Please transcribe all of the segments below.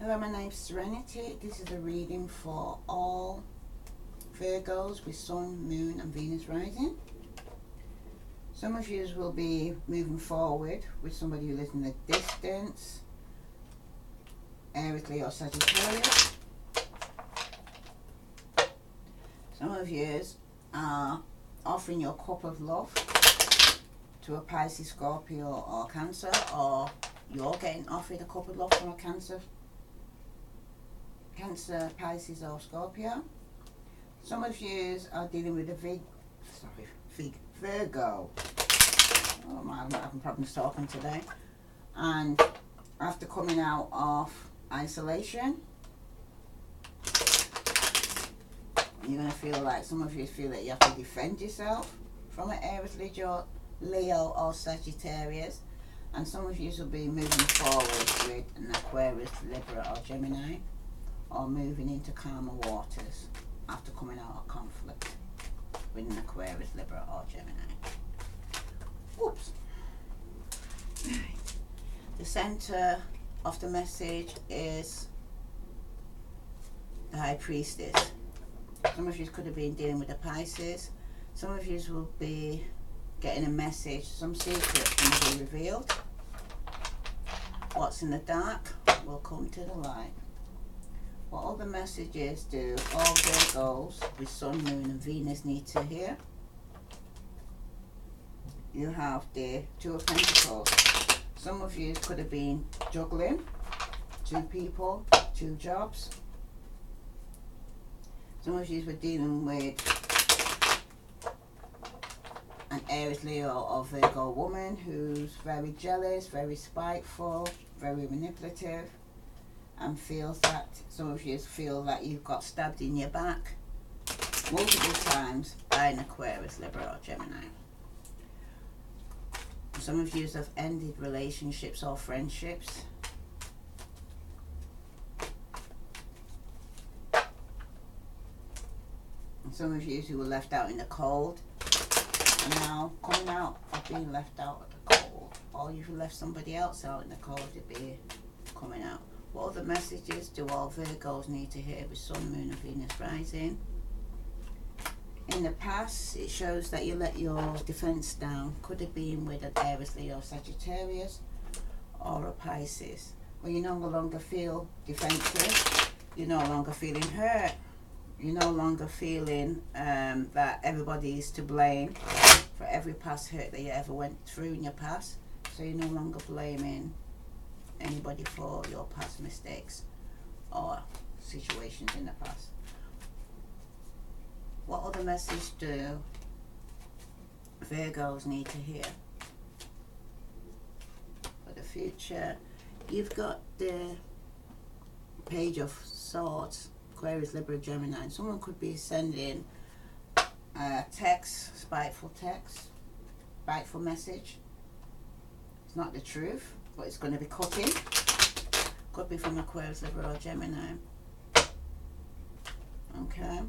Hello, my name's Serenity. This is a reading for all Virgos with Sun, Moon and Venus rising. Some of you will be moving forward with somebody who lives in the distance, Aries, Leo, Sagittarius. Some of you are offering your cup of love to a Pisces, Scorpio or Cancer, or you're getting offered a cup of love from a Cancer, Pisces or Scorpio. Some of you are dealing with a Virgo. Oh man, I'm having problems talking today. And after coming out of isolation, you're going to feel like, some of you feel that you have to defend yourself from an Aries, Leo or Sagittarius. And some of you will be moving forward with an Aquarius, Libra or Gemini, or moving into calmer waters after coming out of conflict with an Aquarius, Libra or Gemini. Whoops. The center of the message is the High Priestess. Some of you could have been dealing with a Pisces. Some of you will be getting a message, some secret will be revealed. What's in the dark will come to the light. What other messages do all Virgos with Sun, Moon and Venus need to hear? You have the Two of Pentacles. Some of you could have been juggling 2 people, 2 jobs. Some of you were dealing with an Aries, Leo or Virgo woman who's very jealous, very spiteful, very manipulative, and feels that, some of you feel that you've got stabbed in your back multiple times by an Aquarius, Libra or Gemini. Some of you have ended relationships or friendships. And some of you who were left out in the cold are now coming out of being left out of the cold. Or you've left somebody else out in the cold to be coming out. What other messages do all Virgos need to hear with Sun, Moon and Venus rising? In the past, it shows that you let your defense down. Could have been with an Aries, Leo, Sagittarius or a Pisces. When you no longer feel defensive, you're no longer feeling hurt. You're no longer feeling that everybody is to blame for every past hurt that you ever went through in your past. So you're no longer blaming anybody for your past mistakes or situations in the past. What other message do Virgos need to hear for the future? You've got the Page of Swords, Aquarius, Libra, Gemini. And someone could be sending a text, spiteful message. It's not the truth, but it's going to be cutting. Could be from Aquarius, Libra or Gemini. Okay.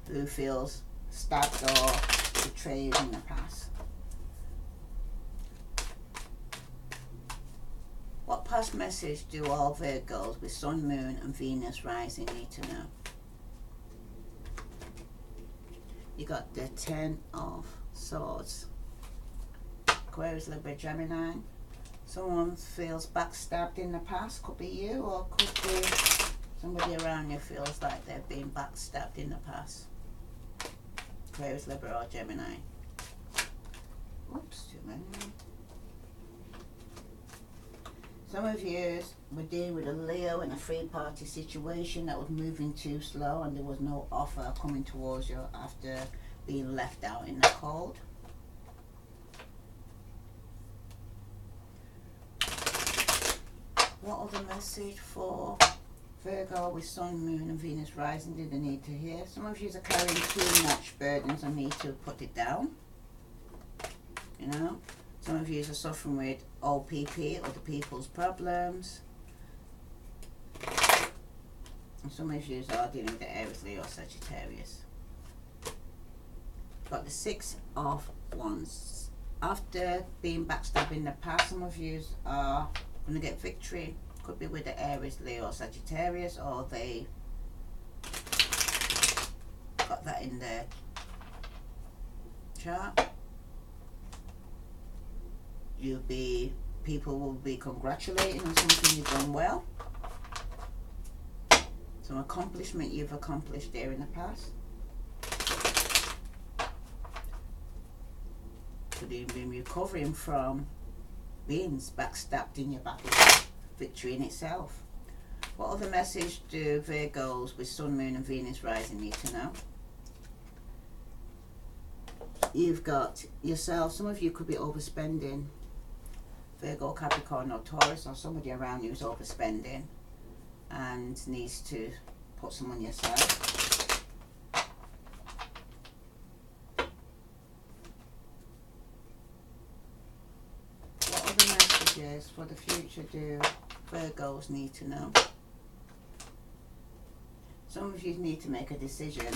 Who feels stabbed or betrayed in the past. What past message do all Virgos with Sun, Moon and Venus rising need to know? You got the 10 of Swords. Aquarius, Libra, Gemini. Someone feels backstabbed in the past. Could be you, or could be somebody around you feels like they've been backstabbed in the past. Aquarius, Libra or Gemini. Oops, too many. Some of you were dealing with a Leo in a 3-party situation that was moving too slow and there was no offer coming towards you after being left out in the cold. What other message for Virgo with Sun, Moon and Venus rising do they need to hear? Some of you are carrying too much burdens and need to put it down. You know? Some of you are suffering with OPP, other people's problems. And some of you are dealing with the Aries, Leo, Sagittarius. Got the 6 of Wands. After being backstabbed in the past, some of you are going to get victory Could be with the Aries, Leo, Sagittarius, or they got that in their chart. People will be congratulating on something you've done well. Some accomplishment you've accomplished there in the past. Could even be recovering from being backstabbed in your battle. Victory in itself. What other message do Virgos with Sun, Moon and Venus rising need to know? You've got yourself, some of you could be overspending. Virgo, Capricorn or Taurus, or somebody around you is overspending and needs to put some on yourself. What other messages for the future do Virgos need to know? Some of you need to make a decision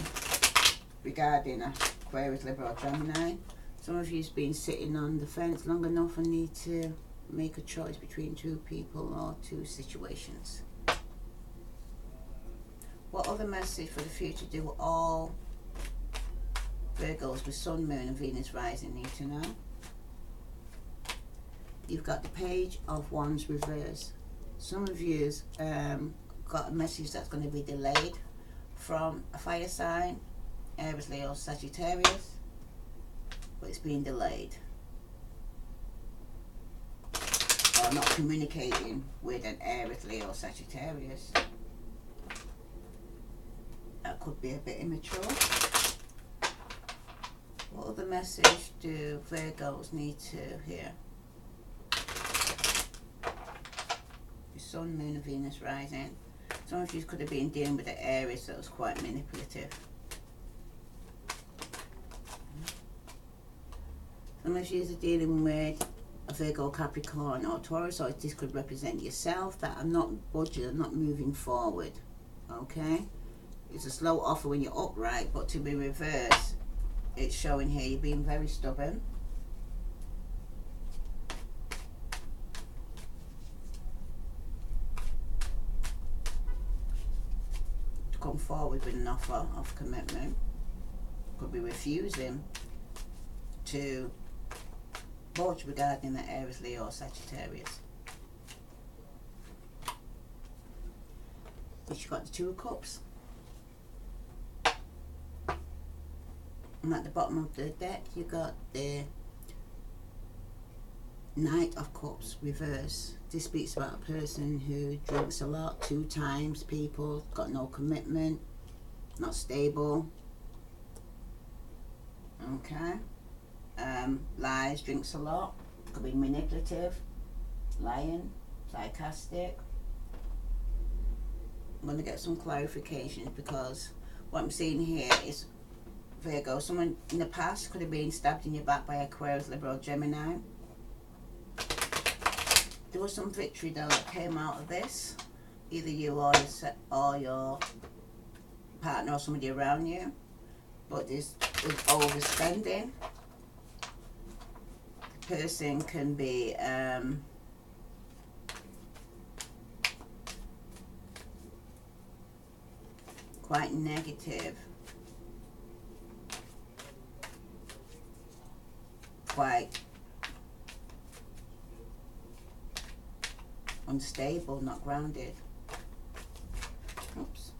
regarding Aquarius, Libra or Gemini. Some of you's been sitting on the fence long enough and need to make a choice between two people or two situations. What other message for the future do all Virgos with Sun, Moon and Venus rising need to know? You've got the Page of Wands reverse. Some of you's got a message that's going to be delayed from a fire sign, Aries, Leo, Sagittarius, but it's being delayed. Or not communicating with an Aries, Leo, Sagittarius. That could be a bit immature. What other message do Virgos need to hear? Sun, Moon and Venus rising. Some of you could have been dealing with the Aries that was quite manipulative. Some of you are dealing with a Virgo, Capricorn or Taurus, or this could represent yourself that are not budging, are not moving forward. Okay? It's a slow offer when you're upright, but to be reversed, it's showing here you're being very stubborn. Come forward with an offer of commitment. Could be refusing to budge regarding the Aries, Leo or Sagittarius. But you got the Two of Cups. And at the bottom of the deck you got the Knight of Cups reverse. This speaks about a person who drinks a lot, 2 times people, got no commitment, not stable. Okay. Lies, drinks a lot, could be manipulative, lying, sarcastic. I'm going to get some clarifications because what I'm seeing here is Virgo, someone in the past could have been stabbed in your back by Aquarius, Libra or Gemini. There was some victory though that came out of this, either you or your partner or somebody around you, but there's overspending. The person can be quite negative, quite unstable, not grounded. Oops.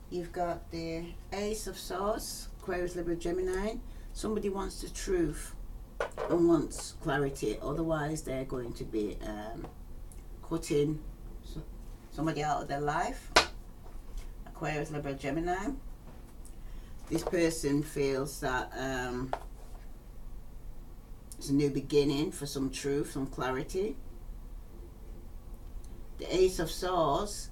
You've got the Ace of Swords, Aquarius, Libra, Gemini. Somebody wants the truth and wants clarity, otherwise they're going to be cutting somebody out of their life. Aquarius, Libra, Gemini. This person feels that it's a new beginning for some truth, some clarity. The Ace of Swords.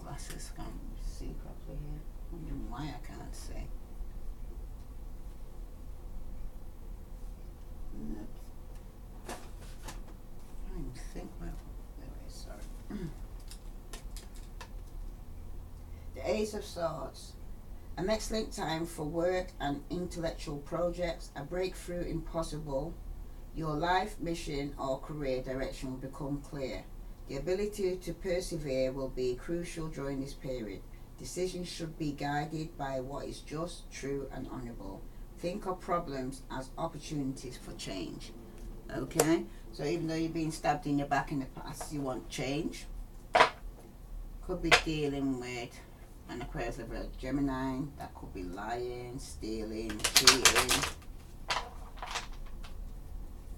Glasses, can't see properly here. I don't know why I can't see. I don't even think. Well, anyway, sorry. The Ace of Swords. An excellent time for work and intellectual projects. A breakthrough impossible Your life mission or career direction will become clear. The ability to persevere will be crucial during this period. Decisions should be guided by what is just, true, and honourable. Think of problems as opportunities for change. Okay? So even though you're being stabbed in your back in the past, you want change. Could be dealing with an Aquarius, Libra, Gemini. That could be lying, stealing, cheating.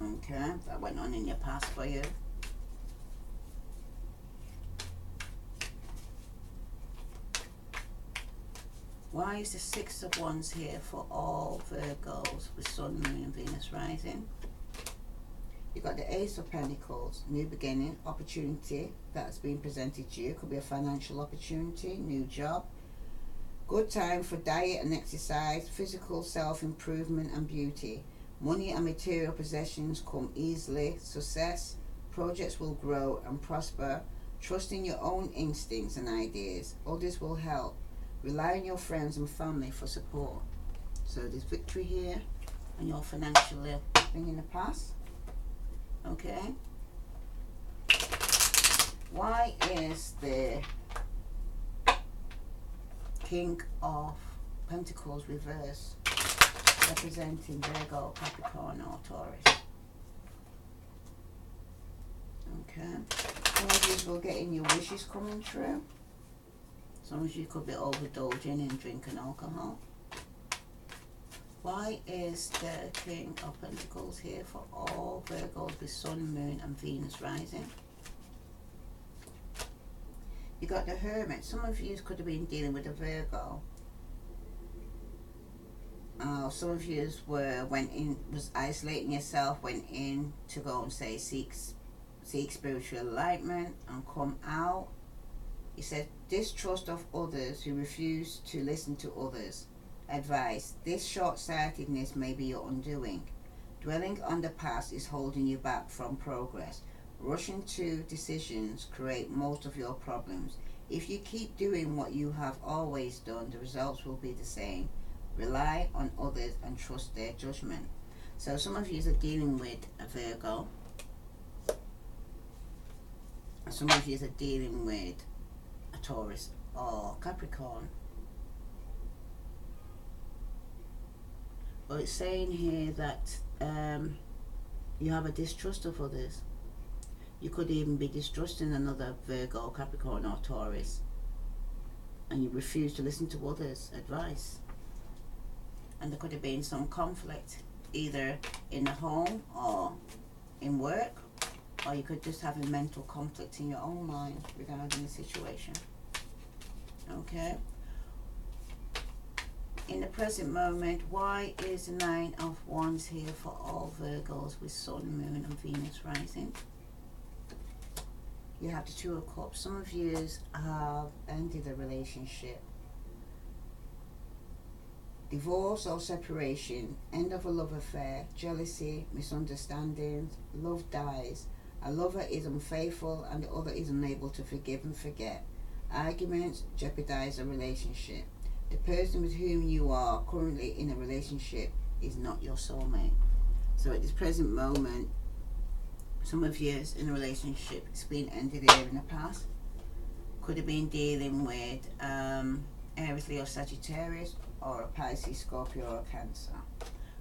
Okay? That went on in your past for you. Why is the Six of Wands here for all Virgos with Sun, Moon and Venus rising? You've got the Ace of Pentacles, new beginning, opportunity that's been presented to you. Could be a financial opportunity, new job. Good time for diet and exercise, physical self-improvement and beauty. Money and material possessions come easily. Success, projects will grow and prosper. Trust in your own instincts and ideas. Others will help. Rely on your friends and family for support. So there's victory here and your financial thing in the past. Okay. Why is the King of Pentacles reverse representing Virgo, Capricorn or Taurus? Okay. Some of you will get in your wishes coming true. Some of you could be overindulging in drinking alcohol. Why is the King of Pentacles here for all Virgos with Sun, Moon and Venus rising? You got the Hermit. Some of you could have been dealing with a Virgo. Some of you was isolating yourself, went in to go and say seek spiritual enlightenment and come out. He said, distrust of others who refuse to listen to others. Advice, this short-sightedness may be your undoing. Dwelling on the past is holding you back from progress. Rushing to decisions create most of your problems. If you keep doing what you have always done, the results will be the same. Rely on others and trust their judgment. So some of you are dealing with a Virgo. Some of you are dealing with a Taurus or Capricorn. But it's saying here that you have a distrust of others. You could even be distrusting another Virgo, Capricorn or Taurus, and you refuse to listen to others' advice. And there could have been some conflict either in the home or in work, or you could just have a mental conflict in your own mind regarding the situation. Okay. In the present moment, why is the Nine of Wands here for all Virgos with Sun, Moon and Venus rising? You have the Two of Cups. Some of you have ended a relationship. Divorce or separation, end of a love affair, jealousy, misunderstandings, love dies. A lover is unfaithful and the other is unable to forgive and forget. Arguments jeopardize a relationship. The person with whom you are currently in a relationship is not your soulmate. So at this present moment, some of you in a relationship, it's been ended here in the past. Could have been dealing with Aries, Leo, Sagittarius, or a Pisces, Scorpio or Cancer.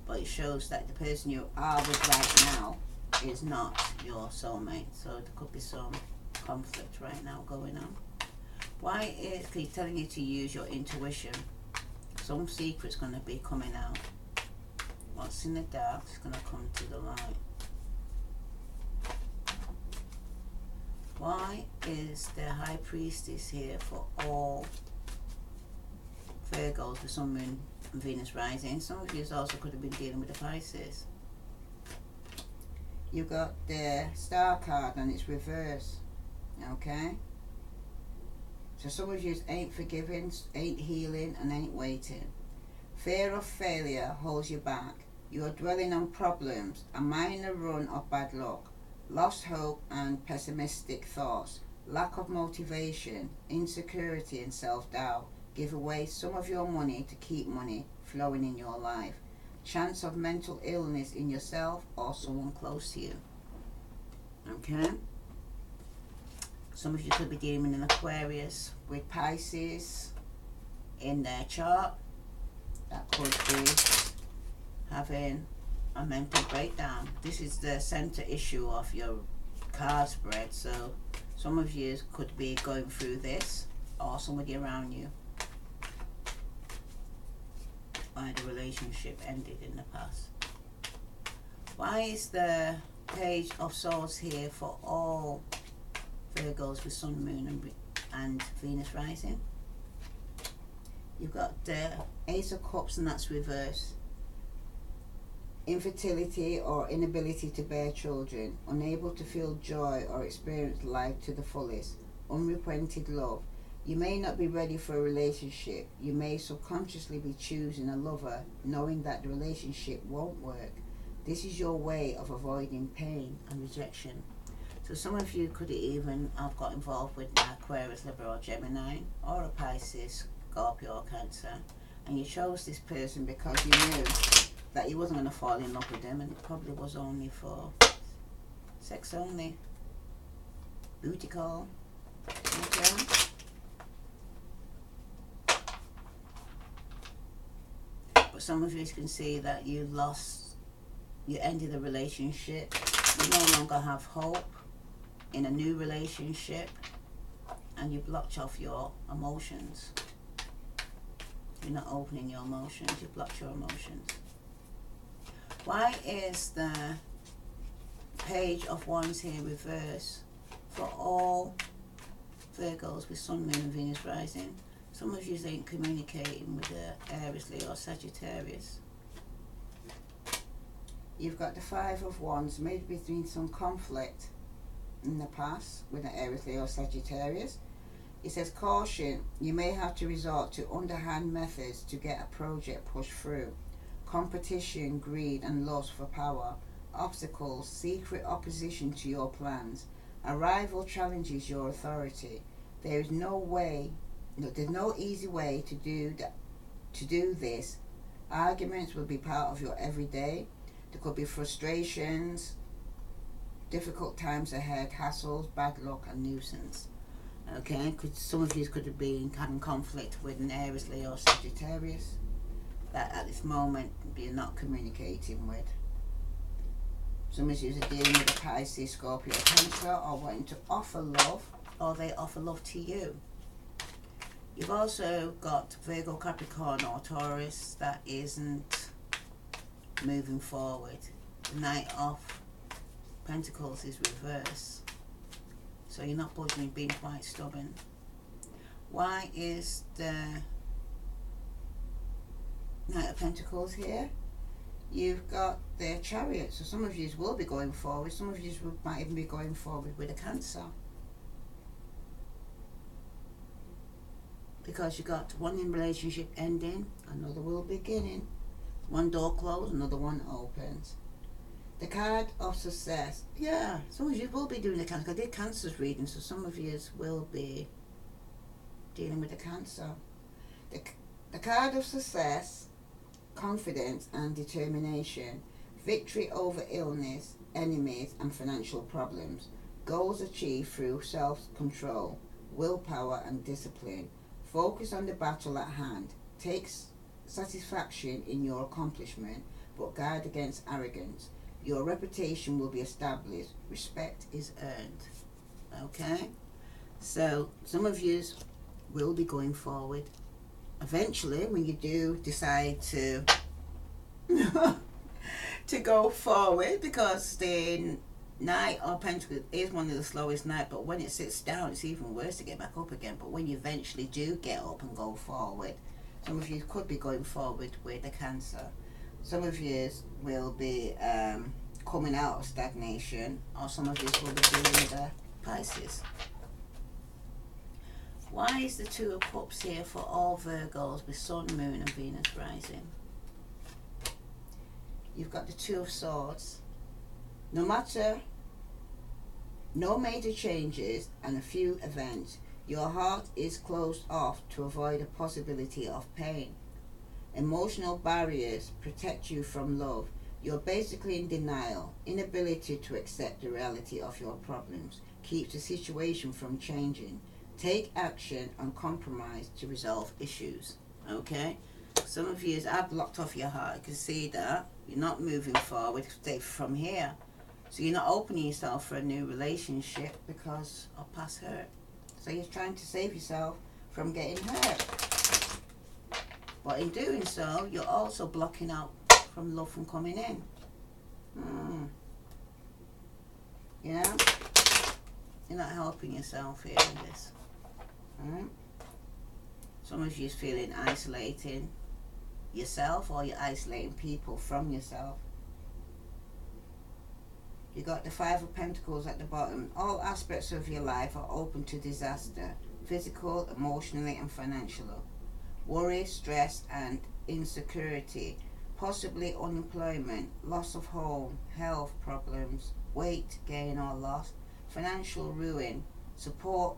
But it shows that the person you are with right now is not your soulmate. So there could be some conflict right now going on. Why is he telling you to use your intuition? Some secret's going to be coming out. What's in the dark is going to come to the light. Why is the High Priestess here for all Virgos with Sun, Moon and Venus rising? Some of you also could have been dealing with the Pisces. You got the Star card and it's reverse. Okay? So some of you ain't forgiving, ain't healing and ain't waiting. Fear of failure holds you back. You are dwelling on problems, a minor run of bad luck, lost hope and pessimistic thoughts, lack of motivation, insecurity and self-doubt. Give away some of your money to keep money flowing in your life. chance of mental illness in yourself or someone close to you. Okay? Some of you could be dealing with an Aquarius with Pisces in their chart. That could be having a mental breakdown. This is the center issue of your card spread, so some of you could be going through this, or somebody around you, why the relationship ended in the past. Why is the Page of Swords here for all Virgos with Sun, Moon and Venus rising? You've got the Ace of Cups, and that's reversed. Infertility or inability to bear children, unable to feel joy or experience life to the fullest, unrequited love. You may not be ready for a relationship. You may subconsciously be choosing a lover, knowing that the relationship won't work. This is your way of avoiding pain and rejection. So some of you could even have got involved with an Aquarius, Libra or Gemini, or a Pisces, Scorpio or Cancer, and you chose this person because you knew that you wasn't going to fall in love with them, and it probably was only for sex only, booty call. Okay. But some of you can see that you ended a relationship. You no longer have hope in a new relationship, and you blocked off your emotions. You're not opening your emotions, you blocked your emotions. Why is the Page of Wands here reverse for all Virgos with Sun, Moon and Venus rising? Some of you ain't communicating with the Aries, Leo or Sagittarius. You've got the Five of Wands, maybe between some conflict in the past with an Aries, Leo or Sagittarius. It says, caution, you may have to resort to underhand methods to get a project pushed through. Competition, greed and lust for power, obstacles, secret opposition to your plans. A rival challenges your authority. There's no easy way to do this. Arguments will be part of your everyday. There could be frustrations, difficult times ahead, hassles, bad luck and nuisance. Okay, some of you could have been having conflict with an Aries, Leo or Sagittarius that at this moment you're not communicating with. Some of you are dealing with a Pisces, Scorpio, Cancer, or wanting to offer love, or they offer love to you. You've also got Virgo, Capricorn or Taurus that isn't moving forward. The Knight of Pentacles is reverse. So you're not budging, you're being quite stubborn. Why is the Knight of Pentacles here? You've got the Chariot. So some of you will be going forward. Some of you might even be going forward with a Cancer. Because you got one in relationship ending, another will beginning. One door closed, another one opens. The card of success. Yeah, some of you will be doing the Cancer. I did Cancer's reading, so some of you will be dealing with the Cancer. The card of success, confidence and determination. Victory over illness, enemies and financial problems. Goals achieved through self-control, willpower and discipline. Focus on the battle at hand. Take satisfaction in your accomplishment, but guard against arrogance. Your reputation will be established. Respect is earned. Okay? So, some of you will be going forward. Eventually, when you do decide to to go forward, because the Knight of Pentacles is one of the slowest night, but when it sits down, it's even worse to get back up again. But when you eventually do get up and go forward, some of you could be going forward with a Cancer. Some of you will be coming out of stagnation, or some of you will be dealing with a Pisces. Why is the Two of Cups here for all Virgos with Sun, Moon and Venus rising? You've got the Two of Swords. No major changes and a few events. Your heart is closed off to avoid a possibility of pain. Emotional barriers protect you from love. You're basically in denial. Inability to accept the reality of your problems keeps the situation from changing. Take action and compromise to resolve issues. Okay? Some of you have blocked off your heart. You can see that. You're not moving forward from here. So you're not opening yourself for a new relationship because of past hurt. So you're trying to save yourself from getting hurt. But in doing so, you're also blocking out from love from coming in. You know? You're not helping yourself here in this. Alright? Some of you is feeling isolating yourself, or you're isolating people from yourself. You got the Five of Pentacles at the bottom. All aspects of your life are open to disaster. Physical, emotionally and financially. Worry, stress and insecurity. Possibly unemployment, loss of home, health problems, weight gain or loss, financial ruin, support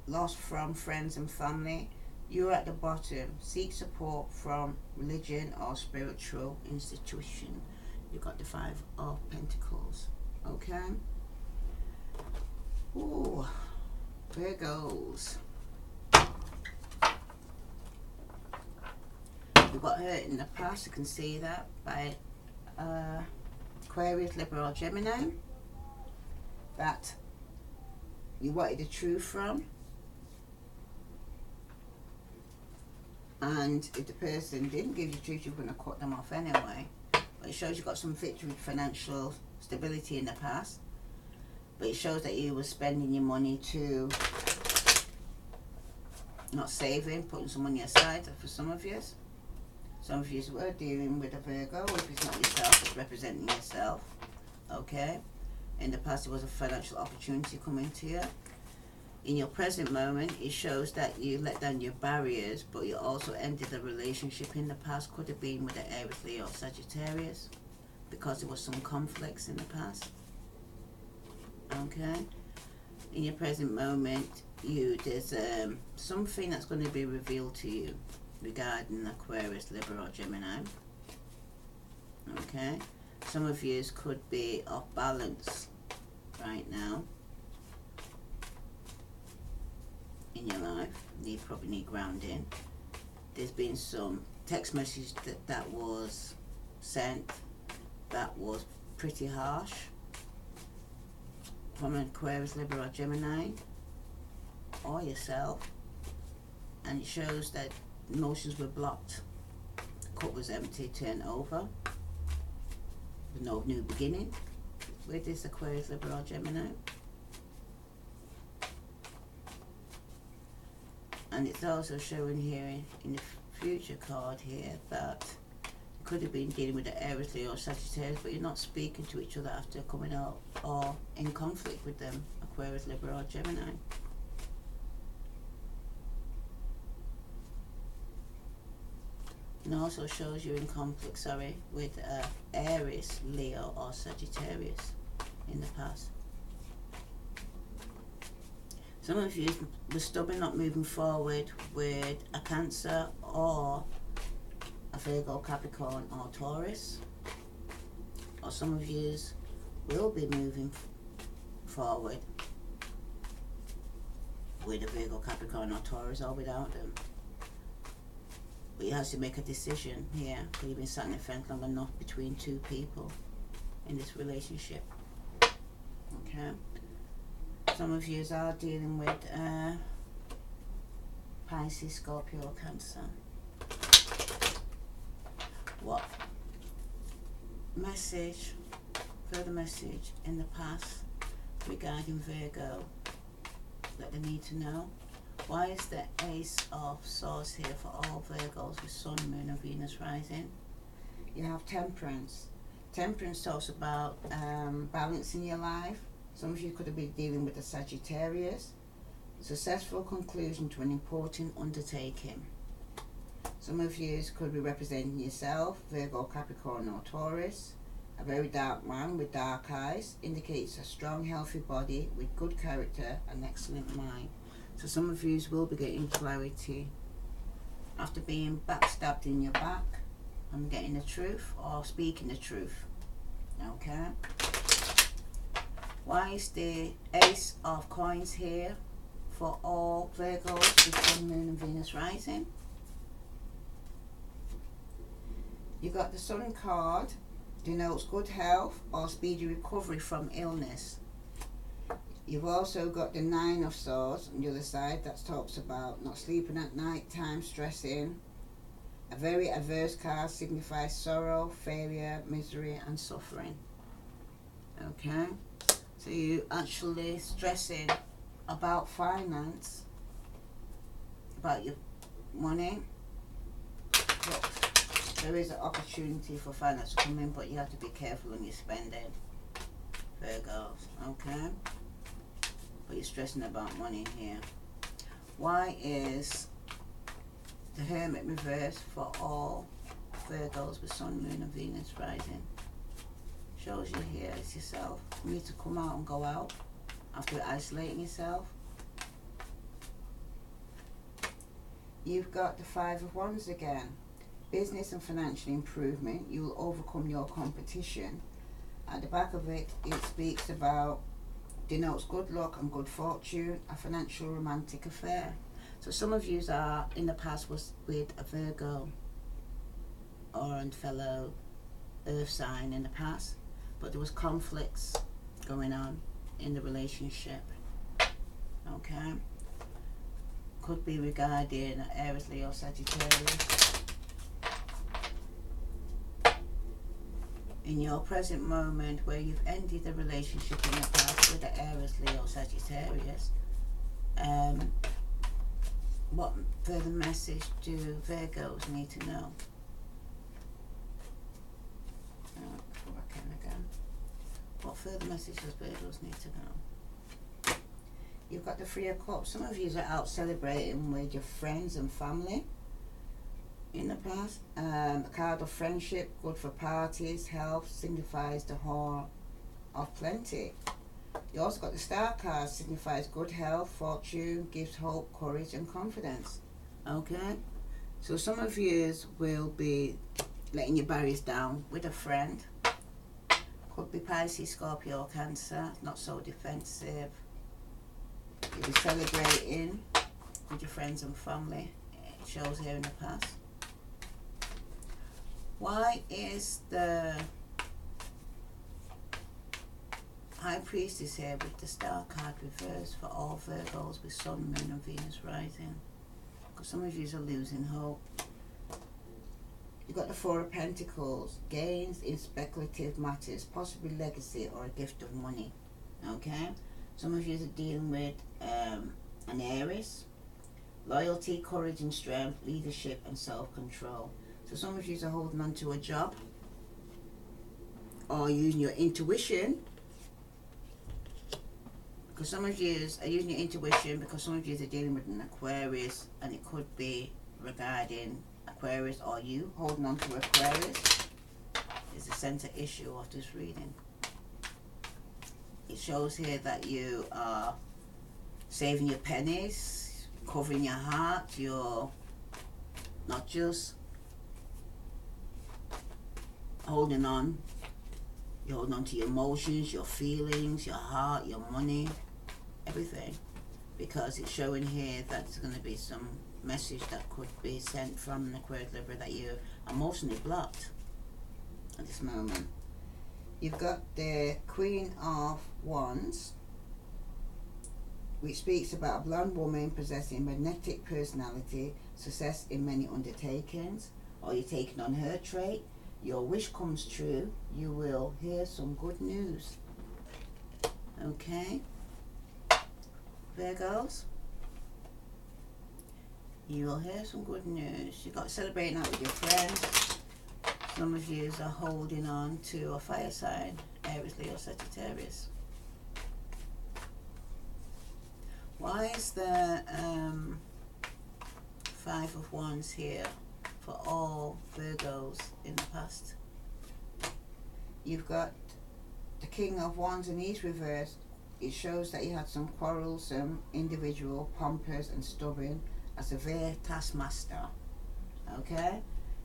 lost from friends and family. You're at the bottom. Seek support from religion or spiritual institution. You got the Five of Pentacles. Okay? Ooh, Virgos. You got hurt in the past, you can see that, by Aquarius, Libra or Gemini, that you wanted the truth from. And if the person didn't give you the truth, you're going to cut them off anyway. But it shows you got some victory with financial stability in the past. But it shows that you were spending your money to not saving, putting some money aside for some of you. Some of you were dealing with a Virgo. If it's not yourself, it's representing yourself. Okay? In the past, there was a financial opportunity coming to you. In your present moment, it shows that you let down your barriers, but you also ended a relationship in the past. Could have been with an Aries, Leo, or Sagittarius, because there was some conflicts in the past. Okay? In your present moment, there's something that's going to be revealed to you regarding Aquarius, Libra or Gemini. Okay? Some of you could be off balance right now in your life. You probably need grounding. There's been some text message that was sent that was pretty harsh from an Aquarius, Libra or Gemini or yourself, and it shows that emotions were blocked. The cup was empty, turned over. With no new beginning with this Aquarius, Libra or Gemini. And it's also showing here in the future card here that you could have been dealing with the Aries, Leo or Sagittarius, but you're not speaking to each other after coming out or in conflict with them, Aquarius, Libra or Gemini. And also shows you in conflict, with Aries, Leo or Sagittarius in the past. Some of you were stubborn, not moving forward with a Cancer or a Virgo, Capricorn or Taurus. Or some of you will be moving forward with a Virgo, Capricorn or Taurus, or without them. But you have to make a decision here, because you've been sat in the fence long enough between two people in this relationship. Okay? Some of you are dealing with Pisces, Scorpio or Cancer. What message, further message in the past regarding Virgo that they need to know? Why is the Ace of Swords here for all Virgos with Sun, Moon and Venus rising? You have Temperance. Temperance talks about balance in your life. Some of you could have been dealing with a Sagittarius. Successful conclusion to an important undertaking. Some of you could be representing yourself, Virgo, Capricorn or Taurus. A very dark man with dark eyes indicates a strong, healthy body with good character and excellent mind. So some of you will be getting clarity after being backstabbed in your back. I'm getting the truth or speaking the truth. Okay. Why is the Ace of Coins here for all Virgos with Sun, Moon and Venus rising? You got the Sun card, denotes good health or speedy recovery from illness. You've also got the Nine of Swords on the other side, that talks about not sleeping at night time, stressing. A very adverse card signifies sorrow, failure, misery and suffering. Okay, so you actually stressing about finance, about your money. But there is an opportunity for finance to come in, but you have to be careful when you're spending, Virgos. Okay, but you're stressing about money here. Why is the Hermit reverse for all Virgos with Sun, Moon and Venus rising? Shows you here it's yourself. You need to come out and go out after isolating yourself. You've got the Five of Wands again. Business and financial improvement. You will overcome your competition. At the back of it, it speaks about, denotes good luck and good fortune, a financial romantic affair. So some of you are in the past was with a Virgo or a fellow earth sign in the past, but there was conflicts going on in the relationship. Okay, could be regarding Aries, Leo, Sagittarius. In your present moment where you've ended the relationship in the past with the Aries, Leo, Sagittarius, what further message do Virgos need to know? What further message does Virgos need to know? You've got the Three of Cups. Some of you are out celebrating with your friends and family in the past. A card of friendship, good for parties. Health signifies the Horn of Plenty. You also got the Star card, signifies good health, fortune, gives hope, courage and confidence. Okay, so some of you will be letting your barriers down with a friend. Could be Pisces, Scorpio, Cancer, not so defensive. You'll be celebrating with your friends and family. It shows here in the past. Why is the High Priestess here with the Star card reversed for all Virgos with Sun, Moon and Venus rising? Because some of you are losing hope. You've got the Four of Pentacles, gains in speculative matters, possibly legacy or a gift of money. Okay, some of you are dealing with an Aries, loyalty, courage and strength, leadership and self-control. So some of you are holding on to a job or using your intuition, because some of you are using your intuition, because some of you are dealing with an Aquarius, and it could be regarding Aquarius or you holding on to Aquarius is the center issue of this reading. It shows here that you are saving your pennies, covering your heart. You're not just holding on, you're holding on to your emotions, your feelings, your heart, your money, everything, because it's showing here that there's going to be some message that could be sent from an Aquarius Libra that you're emotionally blocked at this moment. You've got the Queen of Wands, which speaks about a blonde woman possessing magnetic personality, success in many undertakings, or you're taking on her trait. Your wish comes true. You will hear some good news. Okay, Virgos, you will hear some good news. You got celebrating out with your friends. Some of you are holding on to a fire sign, Aries, Leo, Sagittarius. Why is the Five of Wands here for all Virgos in the past? You've got the King of Wands and he's reversed. It shows that you had some quarrelsome individual, pompous and stubborn, a severe taskmaster. Okay,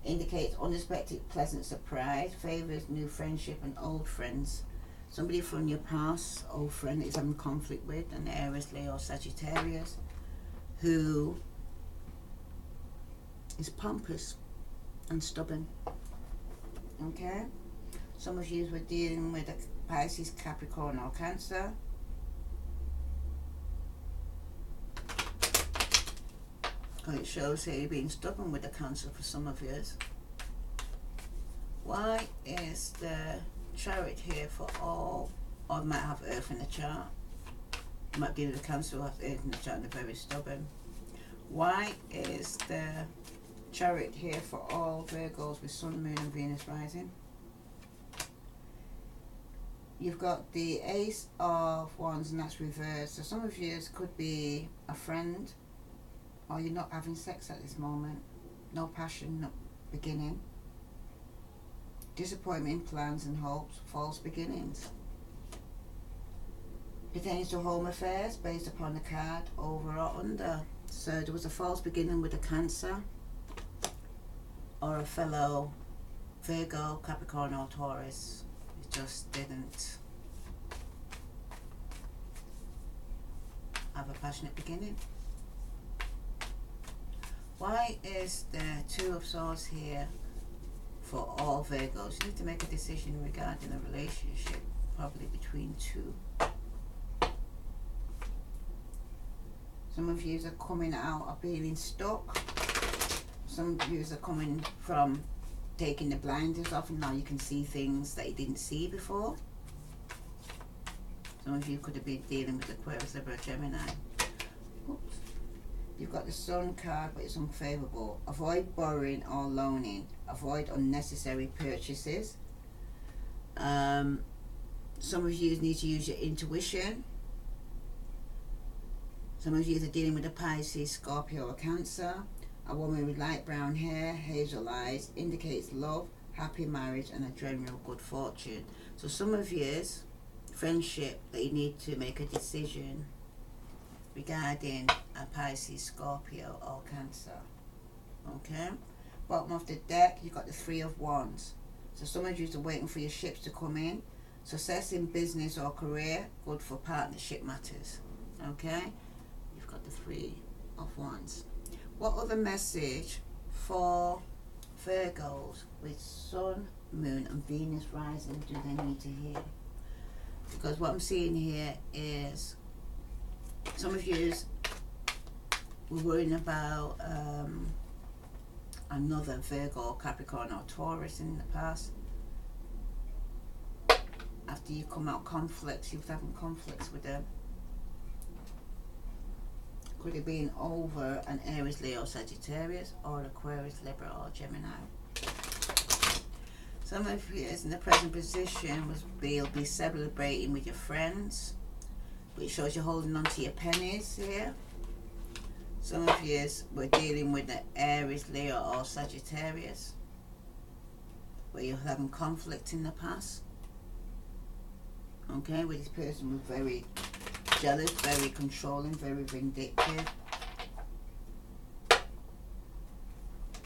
indicates unexpected pleasant surprise, favours new friendship and old friends. Somebody from your past, old friend is having conflict with, an Aries, Leo, Sagittarius, who is pompous and stubborn. Okay? Some of you were dealing with a Pisces, Capricorn or Cancer. It shows here you're being stubborn with the Cancer for some of you. Why is the Chariot here for all? Or might have Earth in the chart. You might be with the Cancer who has Earth in the chart and they're very stubborn. Why is the Chariot here for all Virgos with Sun, Moon and Venus rising? You've got the Ace of Wands and that's reversed. So some of you could be a friend, or you're not having sex at this moment. No passion, no beginning. Disappointment, plans and hopes, false beginnings. Pertains to home affairs based upon the card over or under. So there was a false beginning with a Cancer or a fellow Virgo, Capricorn or Taurus. It just didn't have a passionate beginning. Why is there Two of Swords here for all Virgos? You need to make a decision regarding a relationship, probably between two. Some of you are coming out of being stuck. Some of you are coming from taking the blinders off and now you can see things that you didn't see before. Some of you could have been dealing with Aquarius, Libra, Gemini. Oops. You've got the Sun card, but it's unfavourable. Avoid borrowing or loaning. Avoid unnecessary purchases. Some of you need to use your intuition. Some of you are dealing with a Pisces, Scorpio or Cancer. A woman with light brown hair, hazel eyes, indicates love, happy marriage and a general good fortune. So some of you's friendship that you need to make a decision regarding a Pisces, Scorpio or Cancer. Okay? Bottom of the deck, you've got the Three of Wands. So some of you are waiting for your ships to come in. Success in business or career, good for partnership matters. Okay? You've got the Three of Wands. What other message for Virgos with Sun, Moon and Venus rising do they need to hear? Because what I'm seeing here is some of you were worrying about another Virgo, Capricorn or Taurus in the past. After you come out conflicts, you're having conflicts with them. Could have been over an Aries, Leo, Sagittarius or Aquarius, Libra or Gemini. Some of you in the present position will be celebrating with your friends, which shows you're holding on to your pennies here. Some of you were dealing with the Aries, Leo or Sagittarius, where you're having conflict in the past. Okay, where this person was very jealous, very controlling, very vindictive.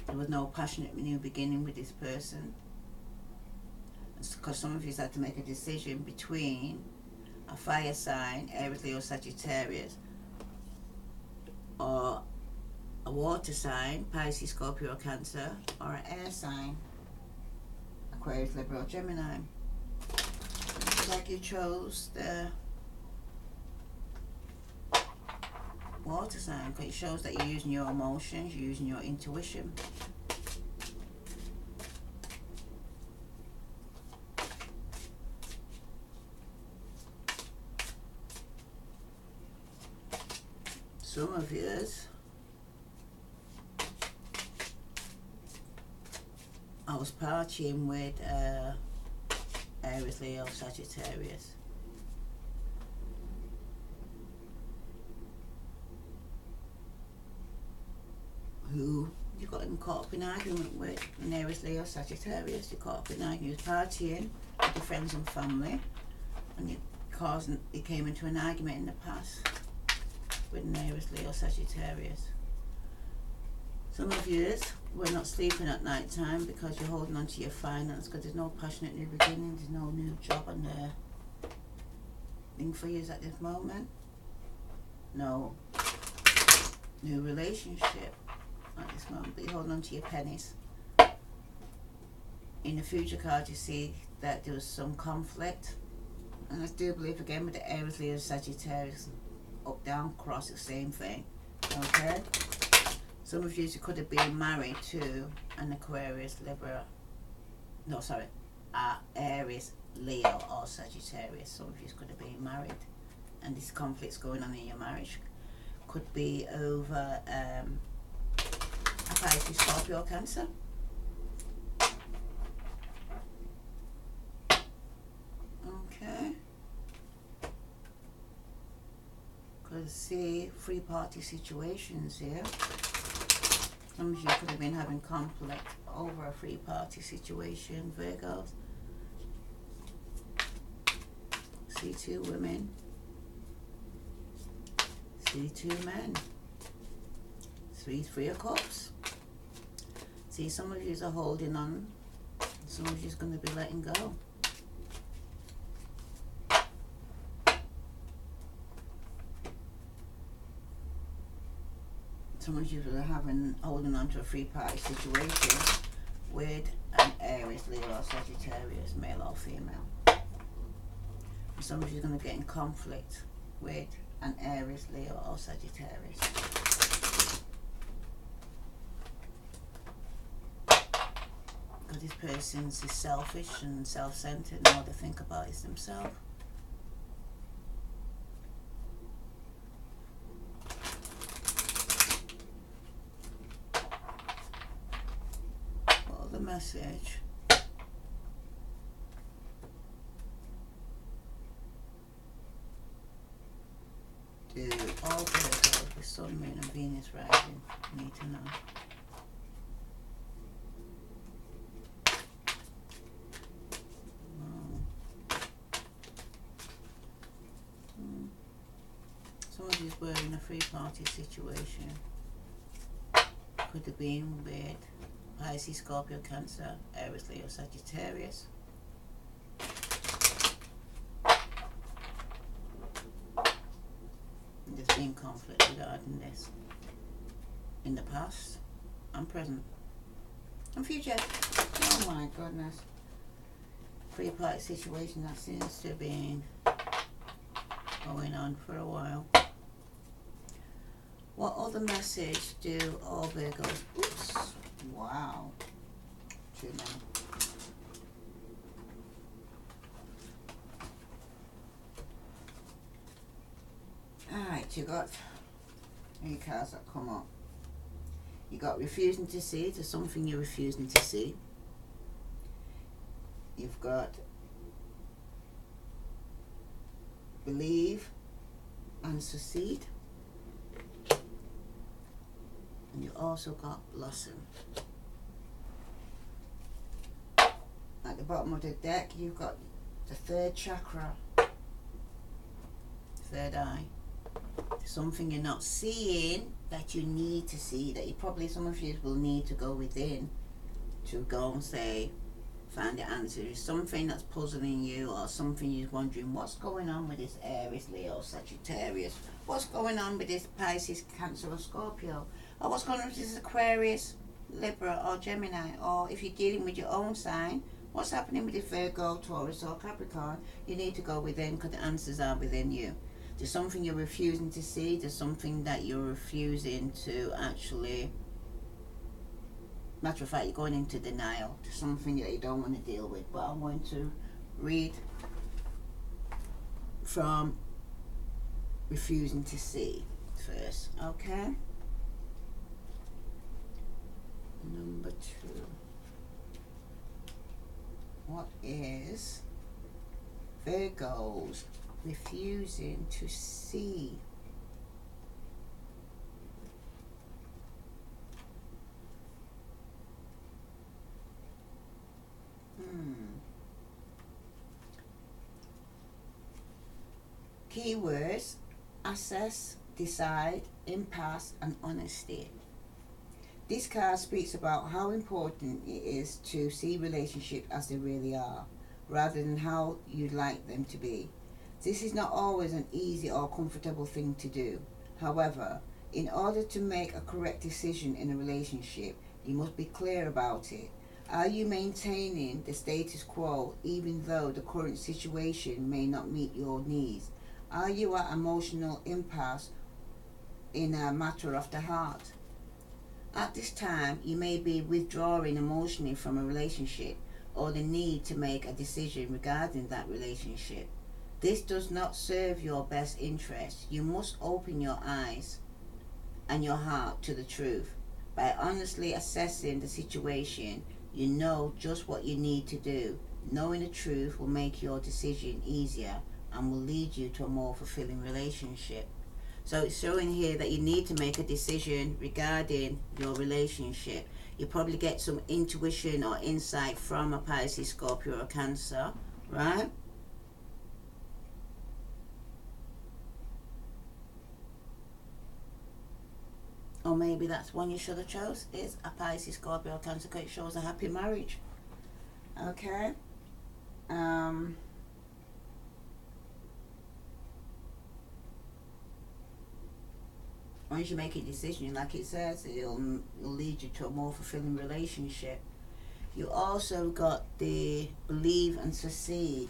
There was no passionate new beginning with this person. It's because some of you had to make a decision between a fire sign, Aries, Leo, Sagittarius, or a water sign, Pisces, Scorpio, Cancer, or an air sign, Aquarius, Libra, or Gemini. It's like you chose the water sign because it shows that you're using your emotions, you're using your intuition. Some of yous, I was partying with Aries, Leo, Sagittarius. Who you got in caught up in argument with, an Aries, Leo, Sagittarius. You caught up in argument, partying with your friends and family, and you came into an argument in the past with an Aries, Leo, Sagittarius. Some of you were not sleeping at night time because you're holding on to your finance, because there's no passionate new beginning, there's no new job and thing for you at this moment. No new relationship at this moment, but you're holding on to your pennies. In the future card, you see that there was some conflict, and I do believe again with the Aries, Leo, Sagittarius, up, down, cross, the same thing. Okay. Some of you could have been married to an Aquarius, Libra, no, sorry, Aries, Leo, or Sagittarius. Some of you could have been married, and this conflict's going on in your marriage. Could be over a Pisces, Scorpio, Cancer. Okay. Could see free party situations here. Some of you could have been having conflict over a free party situation, Virgos. See two women. See two men. See Three of Cups. See, some of you are holding on. Some of you are going to be letting go. Some of you are holding on to a free party situation with an Aries, Leo, or Sagittarius, male or female. And some of you are going to get in conflict with an Aries, Leo, or Sagittarius. Because this person is selfish and self-centered, and all they think about is themselves. Message. Do all Virgos with Sun, Moon, and Venus rising need to know? Some of you were in a free party situation. Could have been with Pisces, Scorpio, Cancer, Aries, Leo, Sagittarius. There's been conflict regarding this in the past and present and future. Oh my goodness. Free party situation that seems to have been going on for a while. What other message do all Virgos? Oops. Wow. Too many. Alright, you got any cards that come up. You got refusing to see. There's something you're refusing to see. You've got believe and succeed. And you also got blossom. At the bottom of the deck, you've got the third chakra, third eye. Something you're not seeing that you need to see, that you probably, some of you will need to go within to go and say, find the answers. Something that's puzzling you, or something you're wondering, what's going on with this Aries, Leo, Sagittarius? What's going on with this Pisces, Cancer, or Scorpio? Or what's going on with this Aquarius, Libra, or Gemini? Or if you're dealing with your own sign, what's happening with this Virgo, Taurus, or Capricorn? You need to go within, because the answers are within you. There's something you're refusing to see. There's something that you're refusing to actually, matter of fact, you're going into denial. There's something that you don't want to deal with. But I'm going to read from refusing to see first, okay? Number 2. What is Virgo's refusing to see? Keywords: assess, decide, impasse, and honesty. This card speaks about how important it is to see relationships as they really are, rather than how you'd like them to be. This is not always an easy or comfortable thing to do. However, in order to make a correct decision in a relationship, you must be clear about it. Are you maintaining the status quo even though the current situation may not meet your needs? Are you at emotional impasse in a matter of the heart? At this time, you may be withdrawing emotionally from a relationship or the need to make a decision regarding that relationship. This does not serve your best interest. You must open your eyes and your heart to the truth. By honestly assessing the situation, you know just what you need to do. Knowing the truth will make your decision easier and will lead you to a more fulfilling relationship. So it's showing here that you need to make a decision regarding your relationship. You probably get some intuition or insight from a Pisces, Scorpio, or Cancer, right? Or maybe that's one you should have chose, is a Pisces, Scorpio, or Cancer, because it shows a happy marriage. Okay? Once you make a decision, like it says, it'll lead you to a more fulfilling relationship. You also got the believe and succeed.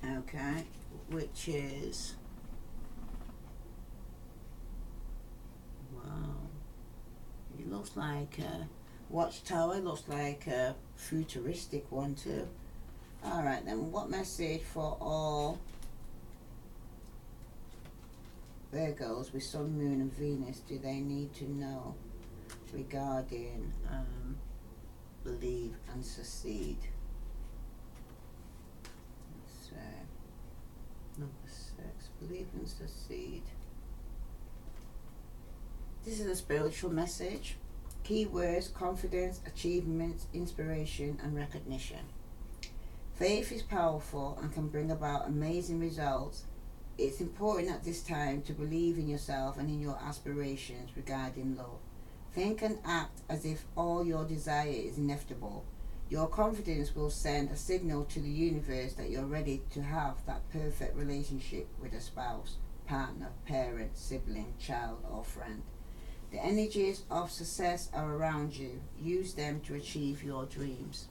Okay? Which is... wow. It looks like a watchtower. It looks like a futuristic one too. Alright then, what message for all Virgos with Sun, Moon and Venus do they need to know regarding believe and succeed? Let's say number 6, believe and succeed. This is a spiritual message. Keywords: confidence, achievements, inspiration and recognition. Faith is powerful and can bring about amazing results. It's important at this time to believe in yourself and in your aspirations regarding love. Think and act as if all your desire is inevitable. Your confidence will send a signal to the universe that you're ready to have that perfect relationship with a spouse, partner, parent, sibling, child or friend. The energies of success are around you. Use them to achieve your dreams.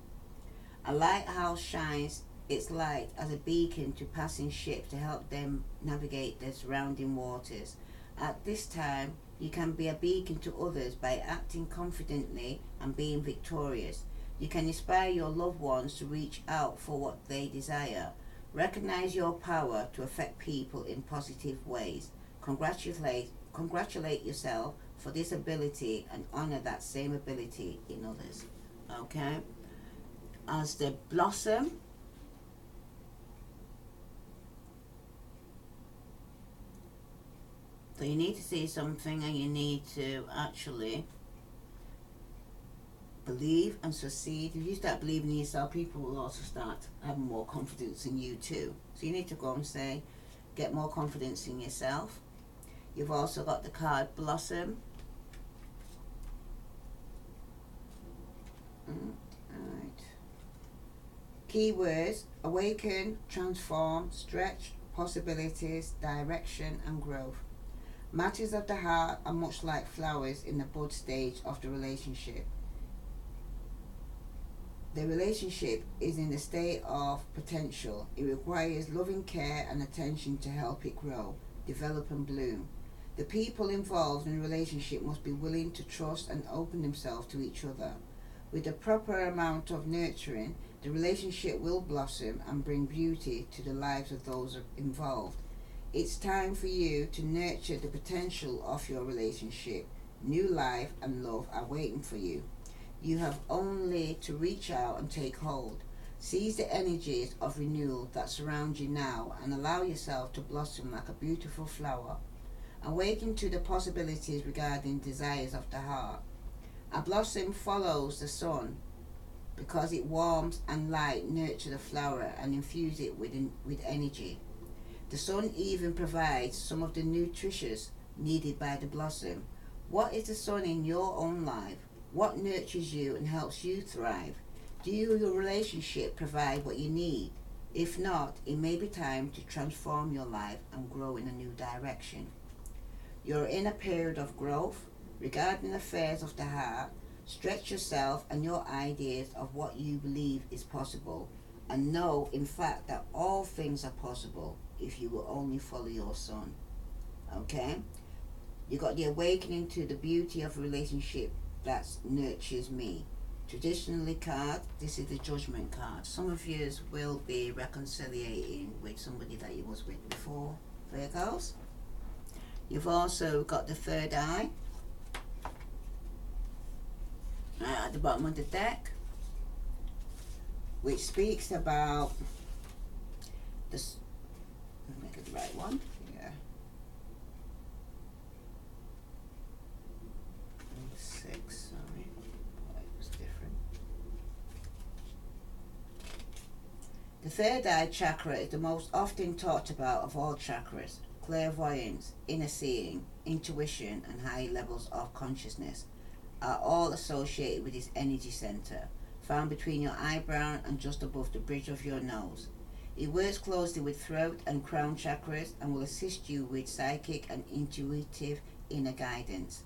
A lighthouse shines its light as a beacon to passing ships to help them navigate the surrounding waters. At this time, you can be a beacon to others by acting confidently and being victorious. You can inspire your loved ones to reach out for what they desire. Recognize your power to affect people in positive ways. Congratulate yourself for this ability and honor that same ability in others. Okay? As the blossom, so you need to see something and you need to actually believe and succeed. If you start believing in yourself, people will also start having more confidence in you too. So you need to go and say, get more confidence in yourself. You've also got the card blossom. Alright. Keywords: awaken, transform, stretch, possibilities, direction and growth. Matters of the heart are much like flowers in the bud stage of the relationship. The relationship is in the state of potential. It requires loving care and attention to help it grow, develop and bloom. The people involved in the relationship must be willing to trust and open themselves to each other. With the proper amount of nurturing, the relationship will blossom and bring beauty to the lives of those involved. It's time for you to nurture the potential of your relationship. New life and love are waiting for you. You have only to reach out and take hold. Seize the energies of renewal that surround you now and allow yourself to blossom like a beautiful flower. Awaken to the possibilities regarding desires of the heart. A blossom follows the sun because it warms and light nurture the flower and infuse it with energy. The sun even provides some of the nutritious needed by the blossom. What is the sun in your own life? What nurtures you and helps you thrive? Do your relationship provide what you need? If not, it may be time to transform your life and grow in a new direction. You're in a period of growth regarding affairs of the heart. Stretch yourself and your ideas of what you believe is possible, and know in fact that all things are possible if you will only follow your sun. Okay? You got the awakening to the beauty of a relationship that nurtures me. Traditionally card, this is the judgment card. Some of you will be reconciliating with somebody that you was with before, Virgos. You've also got the third eye at the bottom of the deck, which speaks about this. Let me make it the right one. Yeah. 6, sorry. Oh, it was different. The third eye chakra is the most often talked about of all chakras. Clairvoyance, inner seeing, intuition, and high levels of consciousness are all associated with this energy center, found between your eyebrow and just above the bridge of your nose. It works closely with throat and crown chakras and will assist you with psychic and intuitive inner guidance.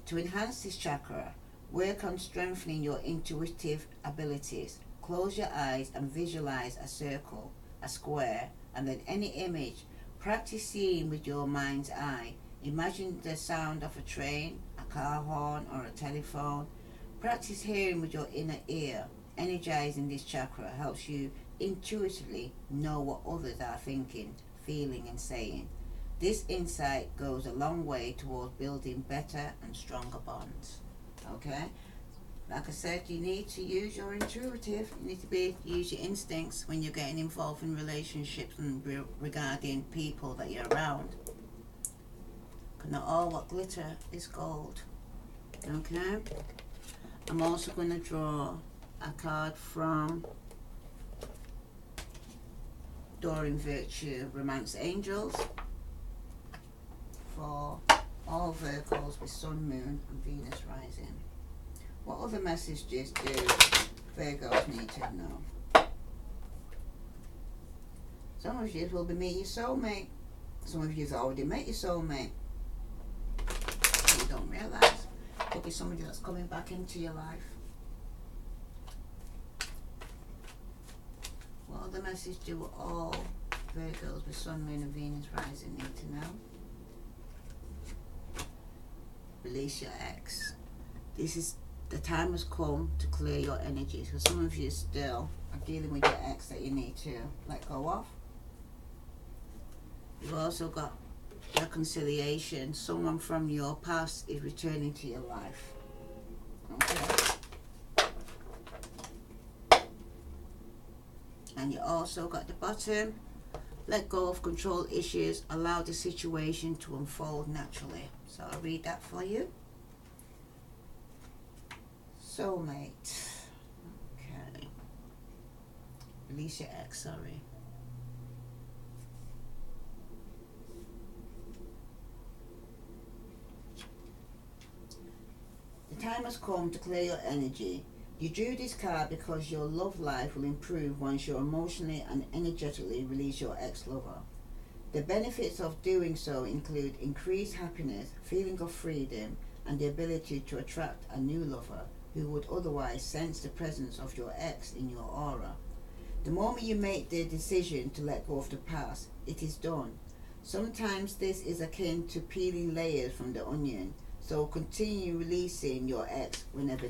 To enhance this chakra, work on strengthening your intuitive abilities. Close your eyes and visualize a circle, a square, and then any image. Practice seeing with your mind's eye. Imagine the sound of a train, a car horn, or a telephone. Practice hearing with your inner ear. Energizing this chakra helps you intuitively know what others are thinking, feeling, and saying. This insight goes a long way towards building better and stronger bonds. Okay? Like I said, you need to use your intuitive. You need to use your instincts when you're getting involved in relationships and regarding people that you're around. Because not all what glitter is gold. Okay? I'm also going to draw a card from Doreen Virtue Romance Angels for all Virgos with Sun, Moon, and Venus rising. What other messages do Virgos need to know? Some of you will be meeting your soulmate. Some of you have already met your soulmate. You don't realise. Could be somebody that's coming back into your life. What other message do all Virgos with Sun, Moon, and Venus rising need to know? Release your ex. The time has come to clear your energies, because some of you still are dealing with your ex that you need to let go of. You've also got reconciliation. Someone from your past is returning to your life. Okay. And you also got the bottom. Let go of control issues. Allow the situation to unfold naturally. So I'll read that for you. Soulmate. Okay. Release your ex, sorry. The time has come to clear your energy. You drew this card because your love life will improve once you emotionally and energetically release your ex-lover. The benefits of doing so include increased happiness, feeling of freedom, and the ability to attract a new lover who would otherwise sense the presence of your ex in your aura. The moment you make the decision to let go of the past, it is done. Sometimes this is akin to peeling layers from the onion, so continue releasing your ex whenever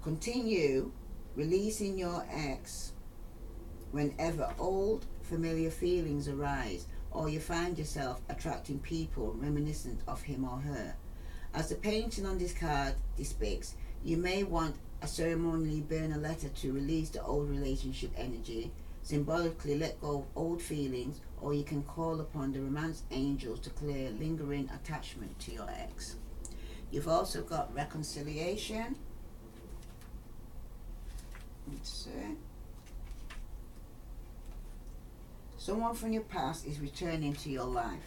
Continue releasing your ex whenever old, familiar feelings arise, or you find yourself attracting people reminiscent of him or her. As the painting on this card depicts, you may want to ceremonially burn a letter to release the old relationship energy, symbolically let go of old feelings, or you can call upon the romance angels to clear lingering attachment to your ex. You've also got reconciliation. Let's see. Someone from your past is returning to your life.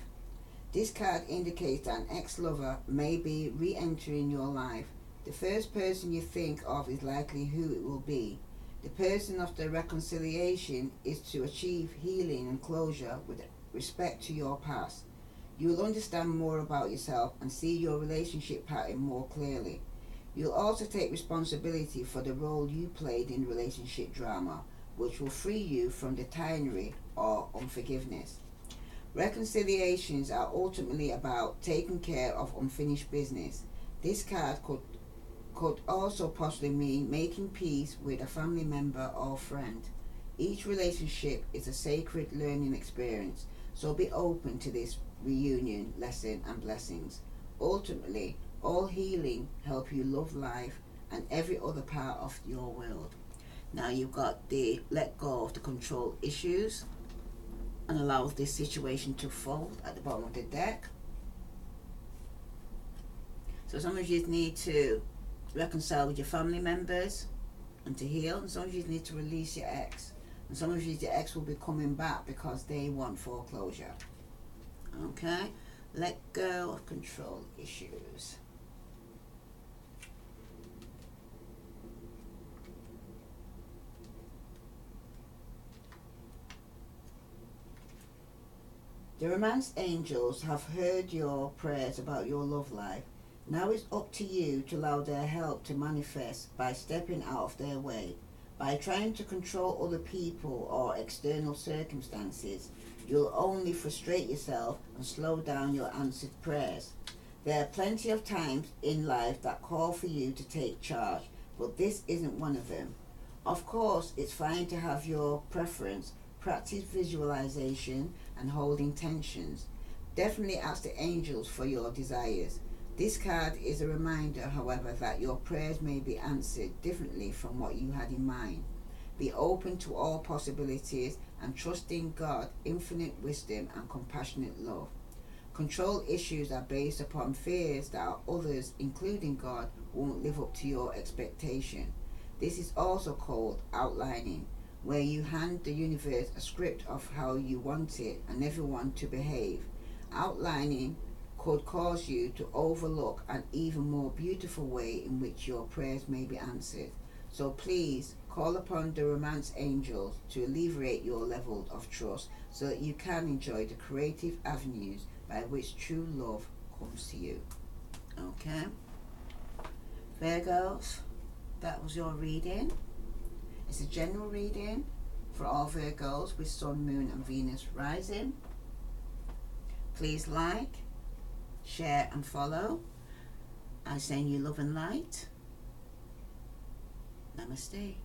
This card indicates that an ex-lover may be re-entering your life. The first person you think of is likely who it will be. The person of the reconciliation is to achieve healing and closure with respect to your past. You will understand more about yourself and see your relationship pattern more clearly. You'll also take responsibility for the role you played in relationship drama, which will free you from the tyranny or unforgiveness. Reconciliations are ultimately about taking care of unfinished business. This card could also possibly mean making peace with a family member or friend. Each relationship is a sacred learning experience, so be open to this reunion, lesson, and blessings. Ultimately, all healing help you love life and every other part of your world. Now you've got the let go of the control issues and allow this situation to fold at the bottom of the deck. So some of you need to reconcile with your family members and to heal, and some of you need to release your ex, and some of you, your ex will be coming back because they want foreclosure. Okay, let go of control issues. The romance angels have heard your prayers about your love life. Now it's up to you to allow their help to manifest by stepping out of their way. By trying to control other people or external circumstances, you'll only frustrate yourself and slow down your answered prayers. There are plenty of times in life that call for you to take charge, but this isn't one of them. Of course, it's fine to have your preference, practice visualization, and hold intentions. Definitely ask the angels for your desires. This card is a reminder, however, that your prayers may be answered differently from what you had in mind. Be open to all possibilities and trust in God, infinite wisdom and compassionate love. Control issues are based upon fears that others, including God, won't live up to your expectation. This is also called outlining, where you hand the universe a script of how you want it and everyone to behave. Outlining could cause you to overlook an even more beautiful way in which your prayers may be answered. So please call upon the romance angels to alleviate your level of trust so that you can enjoy the creative avenues by which true love comes to you. Okay? Virgos, that was your reading. It's a general reading for all Virgos with Sun, Moon and Venus rising. Please like, share and follow. I send you love and light. Namaste.